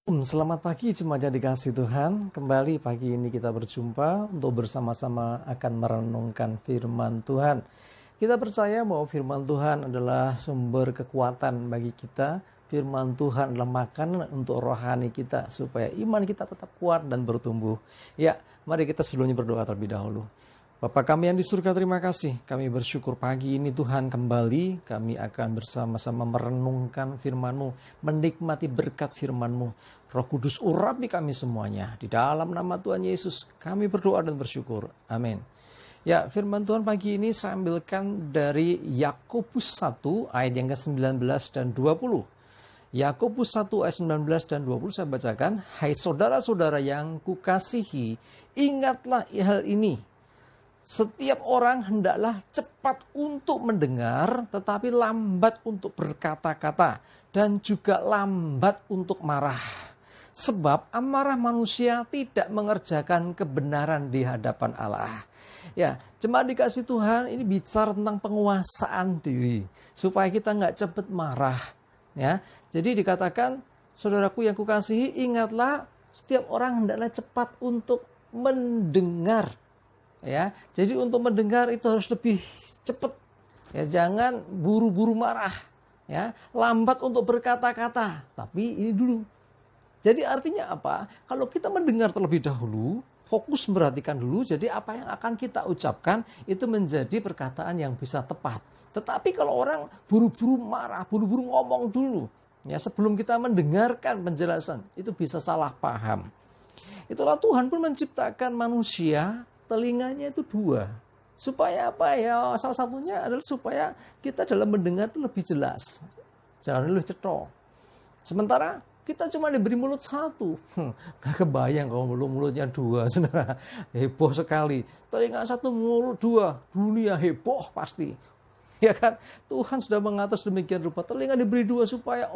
Selamat pagi jemaat yang dikasihi Tuhan. Kembali pagi ini kita berjumpa untuk bersama-sama akan merenungkan firman Tuhan. Kita percaya bahwa firman Tuhan adalah sumber kekuatan bagi kita. Firman Tuhan adalah makanan untuk rohani kita supaya iman kita tetap kuat dan bertumbuh. Ya, mari kita sebelumnya berdoa terlebih dahulu. Bapa kami yang di surga, terima kasih. Kami bersyukur pagi ini Tuhan kembali. Kami akan bersama-sama merenungkan firman-Mu, menikmati berkat firman-Mu. Roh Kudus urapi kami semuanya. Di dalam nama Tuhan Yesus kami berdoa dan bersyukur. Amin. Ya, firman Tuhan pagi ini saya ambilkan dari Yakobus 1 ayat yang ke-19 dan 20. Yakobus 1 ayat 19 dan 20 saya bacakan. Hai saudara-saudara yang kukasihi, ingatlah hal ini. Setiap orang hendaklah cepat untuk mendengar, tetapi lambat untuk berkata-kata, dan juga lambat untuk marah. Sebab amarah manusia tidak mengerjakan kebenaran di hadapan Allah. Ya, jemaat dikasih Tuhan, ini bicara tentang penguasaan diri, supaya kita nggak cepat marah. Ya, jadi dikatakan, saudaraku yang kukasihi, ingatlah setiap orang hendaklah cepat untuk mendengar. Ya, jadi untuk mendengar itu harus lebih cepat. Ya, jangan buru-buru marah. Ya, lambat untuk berkata-kata. Tapi ini dulu. Jadi artinya apa? Kalau kita mendengar terlebih dahulu, fokus memperhatikan dulu. Jadi apa yang akan kita ucapkan itu menjadi perkataan yang bisa tepat. Tetapi kalau orang buru-buru marah, buru-buru ngomong dulu, ya sebelum kita mendengarkan penjelasan, itu bisa salah paham. Itulah Tuhan pun menciptakan manusia. Telinganya itu dua. Supaya apa ya? Salah satunya adalah supaya kita dalam mendengar itu lebih jelas. Jangan lebih cetok. Sementara kita cuma diberi mulut satu. Gak kebayang kalau mulutnya dua, saudara. Heboh sekali. Telinga satu, mulut dua. Dunia heboh pasti. Ya kan? Tuhan sudah mengatur demikian rupa. Telinga diberi dua supaya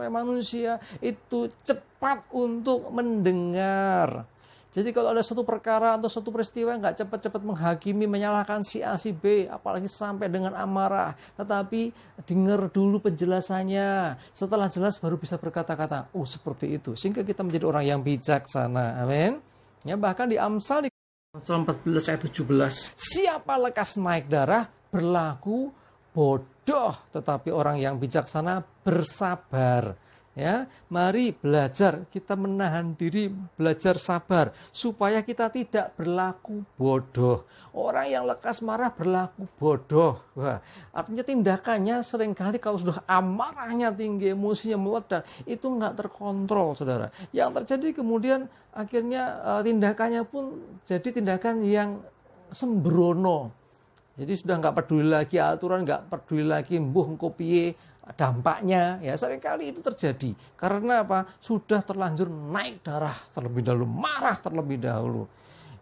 manusia itu cepat untuk mendengar. Jadi kalau ada suatu perkara atau suatu peristiwa nggak cepat-cepat menghakimi, menyalahkan si A, si B, apalagi sampai dengan amarah. Tetapi dengar dulu penjelasannya. Setelah jelas baru bisa berkata-kata. Oh seperti itu. Sehingga kita menjadi orang yang bijaksana. Amin. Ya, bahkan di Amsal 14 ayat 17. Siapa lekas naik darah berlaku bodoh. Tetapi orang yang bijaksana bersabar. Ya, mari belajar kita menahan diri, belajar sabar supaya kita tidak berlaku bodoh. Orang yang lekas marah berlaku bodoh. Wah, artinya tindakannya seringkali kalau sudah amarahnya tinggi, emosinya meledak, itu nggak terkontrol, saudara. Yang terjadi kemudian akhirnya tindakannya pun jadi tindakan yang sembrono. Jadi sudah nggak peduli lagi aturan, nggak peduli lagi mbuh engko piye dampaknya. Ya seringkali itu terjadi karena apa? Sudah terlanjur naik darah terlebih dahulu, marah terlebih dahulu.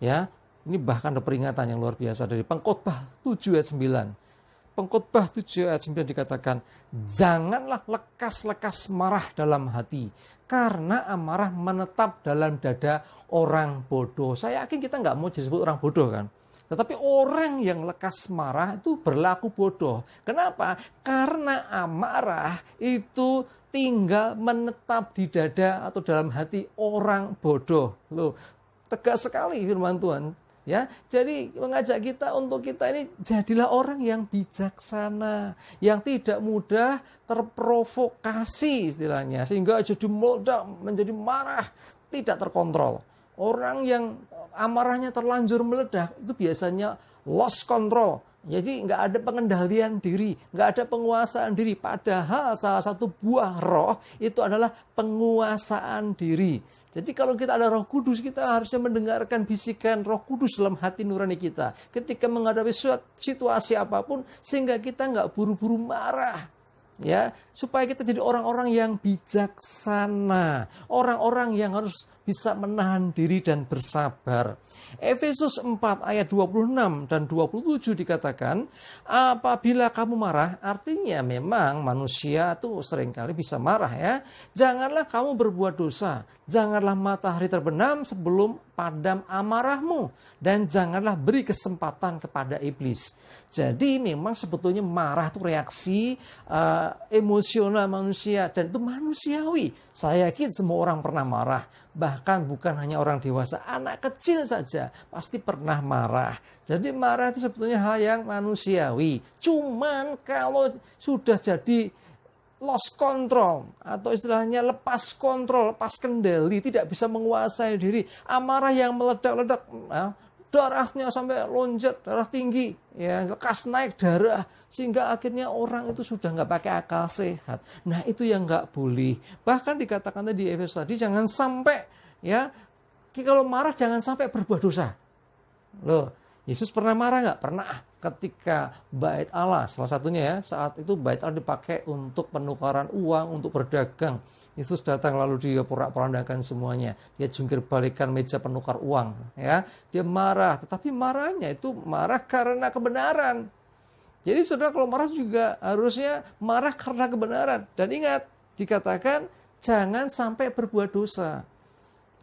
Ya, ini bahkan ada peringatan yang luar biasa dari Pengkhotbah 7 ayat 9. Pengkhotbah 7 ayat 9 dikatakan, janganlah lekas-lekas marah dalam hati, karena amarah menetap dalam dada orang bodoh. Saya yakin kita nggak mau disebut orang bodoh kan? Tetapi orang yang lekas marah itu berlaku bodoh. Kenapa? Karena amarah itu tinggal menetap di dada atau dalam hati orang bodoh. Loh, tegas sekali firman Tuhan. Ya, jadi mengajak kita untuk kita ini jadilah orang yang bijaksana, yang tidak mudah terprovokasi istilahnya, sehingga jadi meledak, menjadi marah, tidak terkontrol. Orang yang amarahnya terlanjur meledak itu biasanya lost control. Jadi nggak ada pengendalian diri, nggak ada penguasaan diri. Padahal salah satu buah roh itu adalah penguasaan diri. Jadi kalau kita ada Roh Kudus, kita harusnya mendengarkan bisikan Roh Kudus dalam hati nurani kita. Ketika menghadapi suatu situasi apapun, sehingga kita nggak buru-buru marah. Ya, supaya kita jadi orang-orang yang bijaksana, orang-orang yang harus bisa menahan diri dan bersabar. Efesus 4 ayat 26 dan 27 dikatakan, apabila kamu marah, artinya memang manusia tuh seringkali bisa marah ya. Janganlah kamu berbuat dosa, janganlah matahari terbenam sebelum padam amarahmu, dan janganlah beri kesempatan kepada iblis. Jadi memang sebetulnya marah itu reaksi emosional manusia, dan itu manusiawi. Saya yakin semua orang pernah marah, bahkan bukan hanya orang dewasa, anak kecil saja pasti pernah marah. Jadi marah itu sebetulnya hal yang manusiawi. Cuman kalau sudah jadi lost control atau istilahnya lepas kontrol, lepas kendali, tidak bisa menguasai diri, amarah yang meledak-ledak, darahnya sampai lonjat, darah tinggi, ya lekas naik darah, sehingga akhirnya orang itu sudah nggak pakai akal sehat. Nah itu yang nggak boleh. Bahkan dikatakan tadi di Efesus tadi, jangan sampai ya kalau marah jangan sampai berbuat dosa. Loh, Yesus pernah marah nggak? Pernah. Ketika bait Allah, salah satunya ya, saat itu bait Allah dipakai untuk penukaran uang, untuk berdagang. Yesus datang lalu dia porak-porandakan semuanya. Dia jungkir balikan meja penukar uang. Ya, dia marah, tetapi marahnya itu marah karena kebenaran. Jadi saudara kalau marah juga harusnya marah karena kebenaran. Dan ingat, dikatakan jangan sampai berbuat dosa.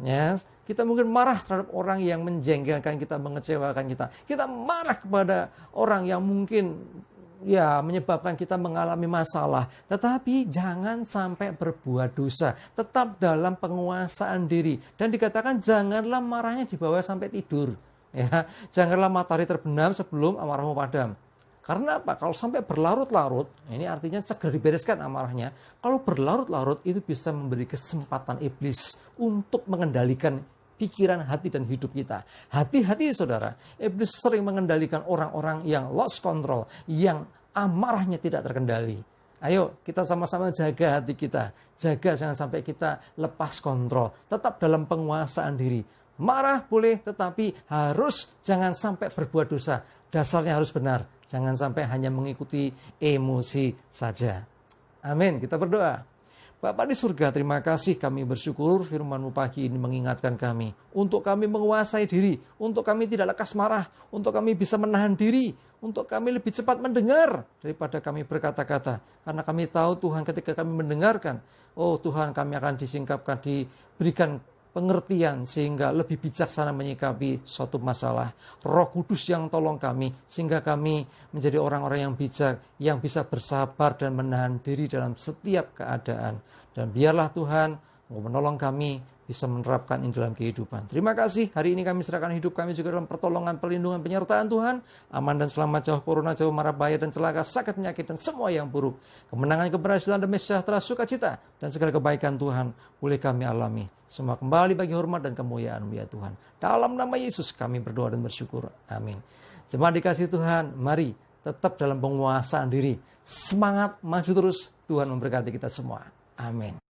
Ya, kita mungkin marah terhadap orang yang menjengkelkan kita, mengecewakan kita. Kita marah kepada orang yang mungkin ya menyebabkan kita mengalami masalah. Tetapi jangan sampai berbuat dosa. Tetap dalam penguasaan diri. Dan dikatakan janganlah marahnya dibawa sampai tidur. Ya, janganlah matahari terbenam sebelum amarahmu padam. Karena apa? Kalau sampai berlarut-larut, ini artinya segera dibereskan amarahnya. Kalau berlarut-larut itu bisa memberi kesempatan iblis untuk mengendalikan pikiran, hati, dan hidup kita. Hati-hati saudara, iblis sering mengendalikan orang-orang yang lost control, yang amarahnya tidak terkendali. Ayo kita sama-sama jaga hati kita. Jaga jangan sampai kita lepas kontrol. Tetap dalam penguasaan diri. Marah boleh, tetapi harus jangan sampai berbuat dosa. Dasarnya harus benar. Jangan sampai hanya mengikuti emosi saja. Amin. Kita berdoa. Bapa di surga, terima kasih, kami bersyukur firman-Mu pagi ini mengingatkan kami. Untuk kami menguasai diri, untuk kami tidak lekas marah, untuk kami bisa menahan diri, untuk kami lebih cepat mendengar daripada kami berkata-kata. Karena kami tahu Tuhan ketika kami mendengarkan, oh Tuhan kami akan disingkapkan, diberikan pengertian sehingga lebih bijaksana menyikapi suatu masalah. Roh Kudus yang tolong kami sehingga kami menjadi orang-orang yang bijak, yang bisa bersabar dan menahan diri dalam setiap keadaan. Dan biarlah Tuhan menolong kami bisa menerapkan ini dalam kehidupan. Terima kasih, hari ini kami serahkan hidup kami juga dalam pertolongan, perlindungan, penyertaan Tuhan. Aman dan selamat, jauh corona, jauh mara bahaya dan celaka, sakit, penyakit, dan semua yang buruk. Kemenangan, keberhasilan, damai sejahtera, sukacita, dan segala kebaikan Tuhan boleh kami alami. Semua kembali bagi hormat dan kemuliaan-Mu ya Tuhan. Dalam nama Yesus kami berdoa dan bersyukur. Amin. Jemaat dikasihi Tuhan, mari tetap dalam penguasaan diri. Semangat, maju terus. Tuhan memberkati kita semua. Amin.